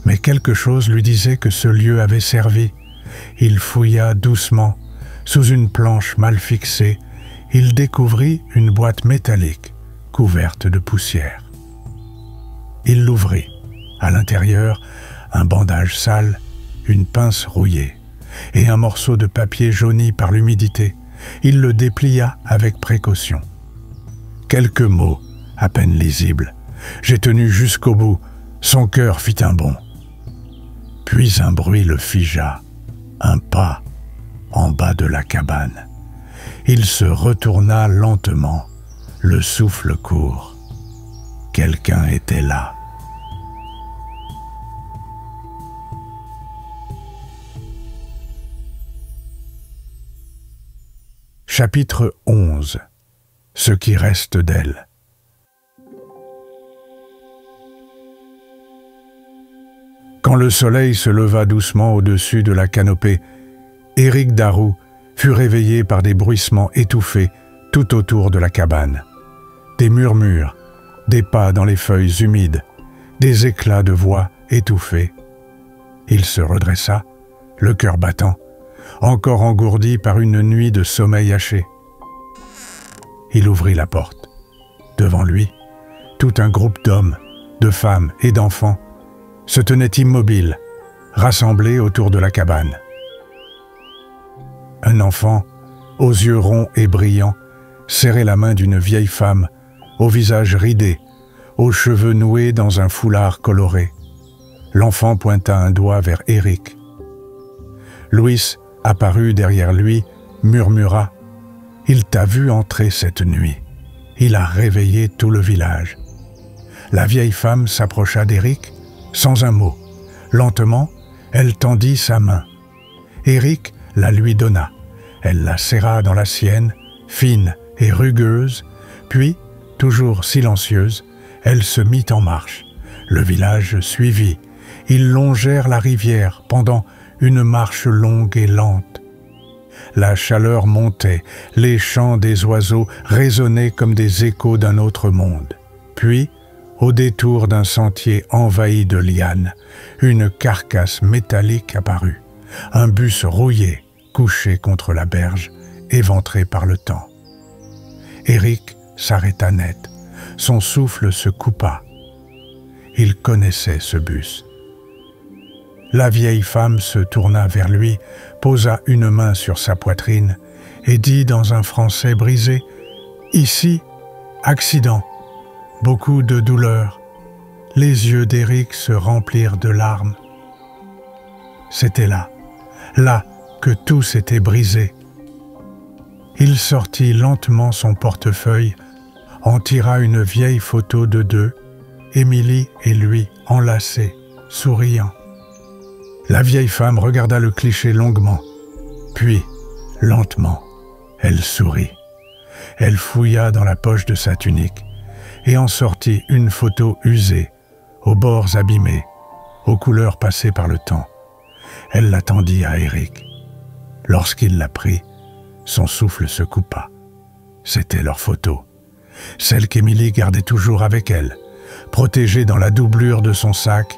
Mais quelque chose lui disait que ce lieu avait servi. Il fouilla doucement. Sous une planche mal fixée, il découvrit une boîte métallique, couverte de poussière. Il l'ouvrit. À l'intérieur, un bandage sale, une pince rouillée et un morceau de papier jauni par l'humidité. Il le déplia avec précaution. Quelques mots, à peine lisibles. J'ai tenu jusqu'au bout. Son cœur fit un bond. Puis un bruit le figea. Un pas en bas de la cabane. Il se retourna lentement, le souffle court. Quelqu'un était là. Chapitre 11. Ce qui reste d'elle. Quand le soleil se leva doucement au-dessus de la canopée, Éric Darroux fut réveillé par des bruissements étouffés tout autour de la cabane. Des murmures, des pas dans les feuilles humides, des éclats de voix étouffés. Il se redressa, le cœur battant, encore engourdi par une nuit de sommeil haché. Il ouvrit la porte. Devant lui, tout un groupe d'hommes, de femmes et d'enfants se tenaient immobiles, rassemblés autour de la cabane. Un enfant, aux yeux ronds et brillants, serrait la main d'une vieille femme, au visage ridé, aux cheveux noués dans un foulard coloré. L'enfant pointa un doigt vers Éric. Louis apparut derrière lui, murmura « Il t'a vu entrer cette nuit. Il a réveillé tout le village. » La vieille femme s'approcha d'Éric, sans un mot. Lentement, elle tendit sa main. Éric la lui donna. Elle la serra dans la sienne, fine et rugueuse, puis, toujours silencieuse, elle se mit en marche. Le village suivit. Ils longèrent la rivière pendant une marche longue et lente. La chaleur montait, les chants des oiseaux résonnaient comme des échos d'un autre monde. Puis, au détour d'un sentier envahi de lianes, une carcasse métallique apparut, un bus rouillé, couché contre la berge, éventré par le temps. Éric s'arrêta net, son souffle se coupa. Il connaissait ce bus. La vieille femme se tourna vers lui, posa une main sur sa poitrine et dit dans un français brisé « Ici, accident. beaucoup de douleur. Les yeux d'Éric se remplirent de larmes. C'était là que tout s'était brisé. Il sortit lentement son portefeuille, en tira une vieille photo de deux, Émilie et lui enlacés, souriant. La vieille femme regarda le cliché longuement, puis, lentement, elle sourit. Elle fouilla dans la poche de sa tunique et en sortit une photo usée, aux bords abîmés, aux couleurs passées par le temps. Elle la tendit à Éric. Lorsqu'il la prit, son souffle se coupa. C'était leur photo, celle qu'Émilie gardait toujours avec elle, protégée dans la doublure de son sac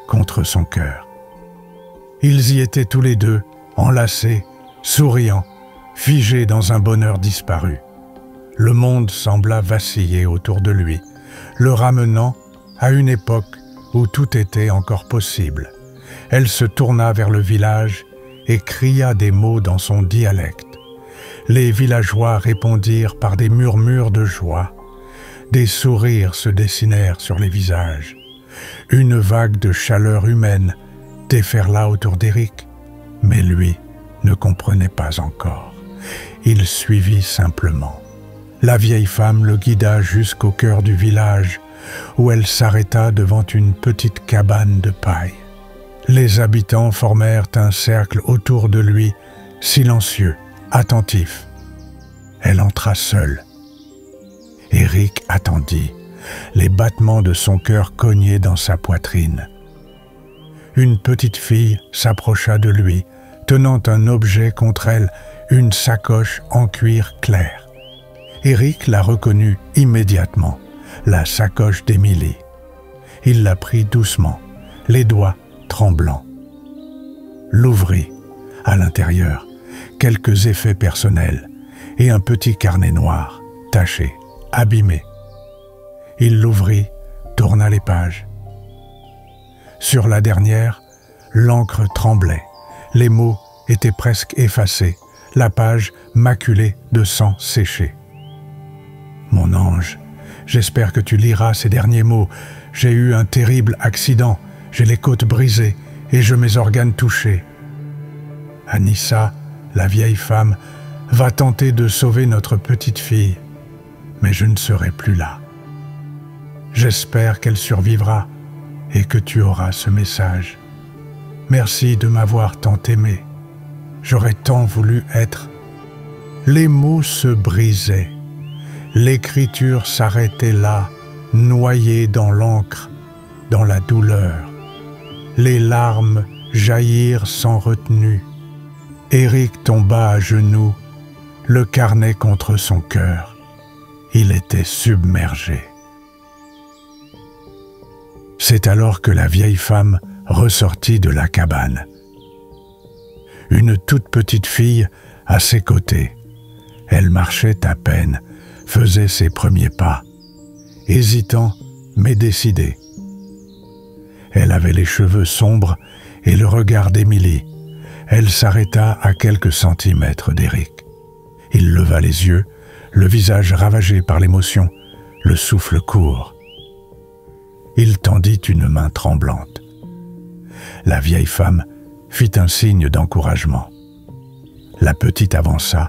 contre son cœur. Ils y étaient tous les deux, enlacés, souriants, figés dans un bonheur disparu. Le monde sembla vaciller autour de lui, le ramenant à une époque où tout était encore possible. Elle se tourna vers le village et cria des mots dans son dialecte. Les villageois répondirent par des murmures de joie. Des sourires se dessinèrent sur les visages. Une vague de chaleur humaine déferla autour d'Éric, mais lui ne comprenait pas encore. Il suivit simplement. La vieille femme le guida jusqu'au cœur du village, où elle s'arrêta devant une petite cabane de paille. Les habitants formèrent un cercle autour de lui, silencieux, attentifs. Elle entra seule. Éric attendit, les battements de son cœur cognaient dans sa poitrine. Une petite fille s'approcha de lui, tenant un objet contre elle, une sacoche en cuir clair. Éric la reconnut immédiatement, la sacoche d'Émilie. Il la prit doucement, les doigts tremblants. L'ouvrit. À l'intérieur, quelques effets personnels et un petit carnet noir, taché, abîmé. Il l'ouvrit, tourna les pages. Sur la dernière, l'encre tremblait. Les mots étaient presque effacés, la page maculée de sang séché. « Mon ange, j'espère que tu liras ces derniers mots. J'ai eu un terrible accident, j'ai les côtes brisées et j'ai mes organes touchés. Anissa, la vieille femme, va tenter de sauver notre petite fille, mais je ne serai plus là. J'espère qu'elle survivra et que tu auras ce message. Merci de m'avoir tant aimé. J'aurais tant voulu être. » Les mots se brisaient. L'écriture s'arrêtait là, noyée dans l'encre, dans la douleur. Les larmes jaillirent sans retenue. Éric tomba à genoux, le carnet contre son cœur. Il était submergé. C'est alors que la vieille femme ressortit de la cabane. Une toute petite fille à ses côtés. Elle marchait à peine, faisait ses premiers pas, hésitant mais décidée. Elle avait les cheveux sombres et le regard d'Émilie. Elle s'arrêta à quelques centimètres d'Éric. Il leva les yeux, le visage ravagé par l'émotion, le souffle court. Il tendit une main tremblante. La vieille femme fit un signe d'encouragement. La petite avança,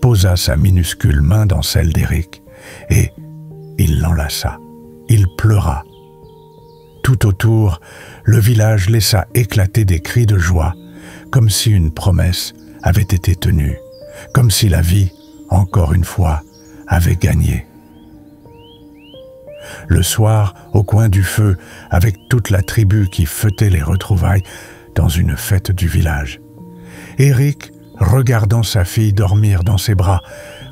posa sa minuscule main dans celle d'Éric, et il l'enlaça. Il pleura. Tout autour, le village laissa éclater des cris de joie, comme si une promesse avait été tenue, comme si la vie, encore une fois, avait gagné. Le soir, au coin du feu, avec toute la tribu qui fêtait les retrouvailles dans une fête du village, Éric, regardant sa fille dormir dans ses bras,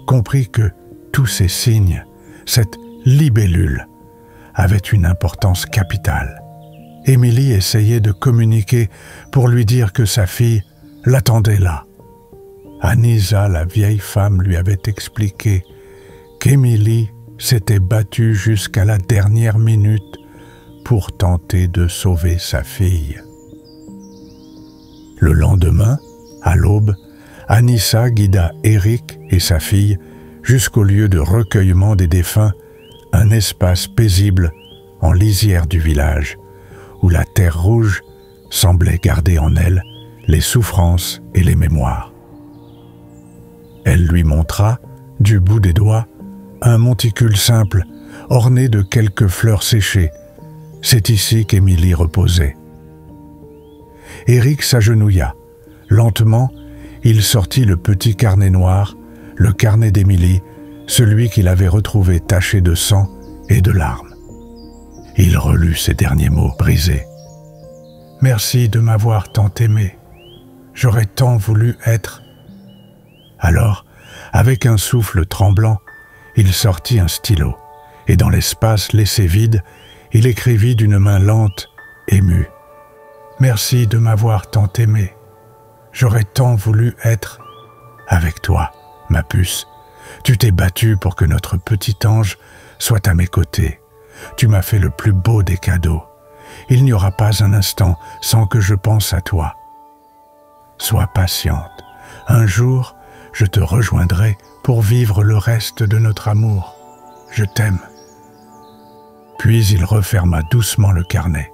comprit que tous ces signes, cette libellule, avaient une importance capitale. Émilie essayait de communiquer pour lui dire que sa fille l'attendait là. Anissa, la vieille femme, lui avait expliqué qu'Émilie s'était battue jusqu'à la dernière minute pour tenter de sauver sa fille. Le lendemain, à l'aube, Anissa guida Éric et sa fille jusqu'au lieu de recueillement des défunts un espace paisible en lisière du village, où la terre rouge semblait garder en elle les souffrances et les mémoires. Elle lui montra, du bout des doigts, un monticule simple, orné de quelques fleurs séchées. C'est ici qu'Émilie reposait. Éric s'agenouilla. Lentement, il sortit le petit carnet noir, le carnet d'Émilie, celui qu'il avait retrouvé taché de sang et de larmes. Il relut ces derniers mots brisés. « Merci de m'avoir tant aimé. J'aurais tant voulu être... » Alors, avec un souffle tremblant, il sortit un stylo, et dans l'espace laissé vide, il écrivit d'une main lente, émue. « Merci de m'avoir tant aimé. J'aurais tant voulu être avec toi, ma puce. Tu t'es battue pour que notre petit ange soit à mes côtés. Tu m'as fait le plus beau des cadeaux. Il n'y aura pas un instant sans que je pense à toi. Sois patiente. Un jour, je te rejoindrai pour vivre le reste de notre amour. Je t'aime. » Puis il referma doucement le carnet,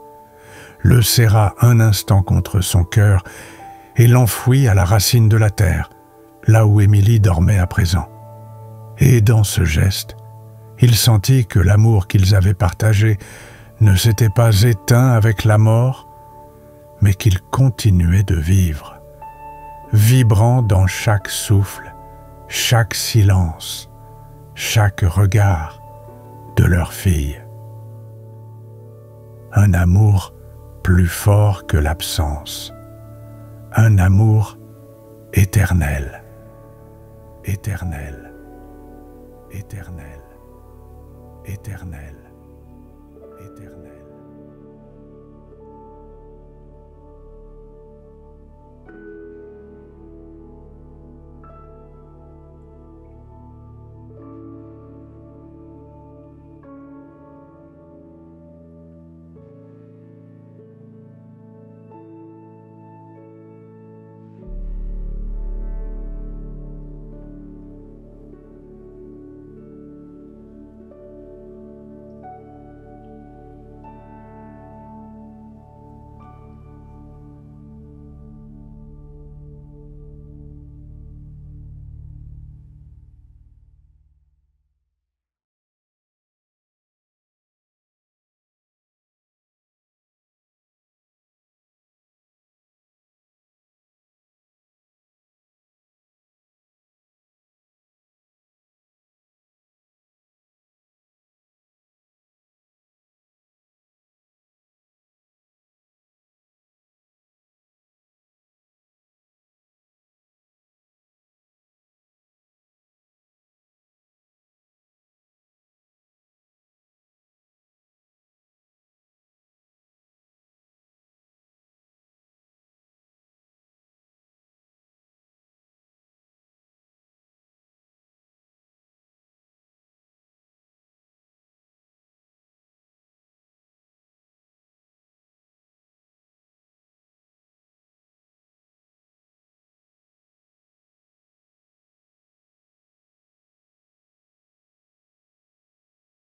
le serra un instant contre son cœur et l'enfouit à la racine de la terre, là où Émilie dormait à présent. Et dans ce geste, il sentit que l'amour qu'ils avaient partagé ne s'était pas éteint avec la mort, mais qu'il continuait de vivre, vibrant dans chaque souffle, chaque silence, chaque regard de leur fille. Un amour plus fort que l'absence, un amour éternel, éternel, éternel, éternel, éternel.